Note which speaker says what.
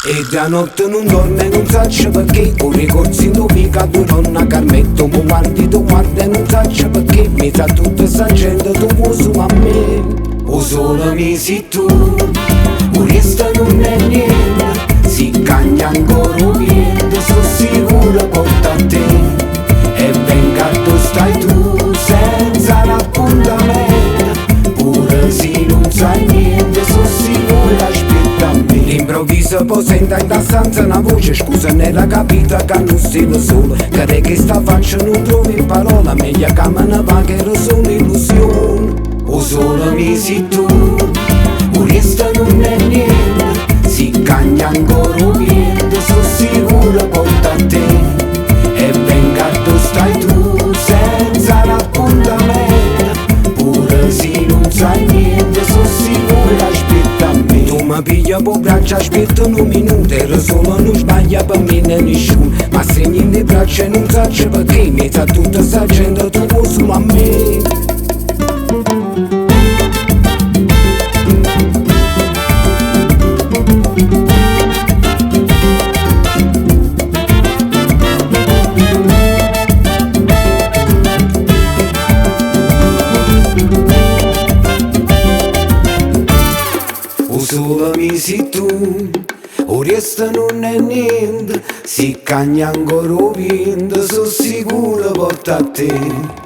Speaker 1: E da notte non dorme e non saccio perché un ricorso in mica tu nonna Carmetto mi guardi e non saccio perché mi sa tutta sta gente tu vuoi su a me. O solo mi sei tu, o resta non è niente, si cagna ancora niente, sono sicuro porta a te. E venga tu stai tu senza l'appuntamento, pure se non sai niente, sono sicuro aspetta a me. All'improvviso poi senta in da stanza una voce, scusa nella capita che non stiamo solo, che sta faccia non trovi parola, meglio che me ne va che era solo illusione. O solo mi sei tu, o resta non è niente, si cagna ancora niente, sono sicuro porta a te. E venga tu stai tu senza l'appuntamento, pure se non sai niente, sono sicuro aspetta a me. Tu mi piglia po' braccia, aspetta un minuto, era solo non sbaglia per me né nessuno, ma segni in le braccia e non saccio perché mi sa tutta sta gente tu vuoi solo a me. O solo mi sei tu, o resta non è niente, si cagna ancora vinto, sono sicuro porta a te.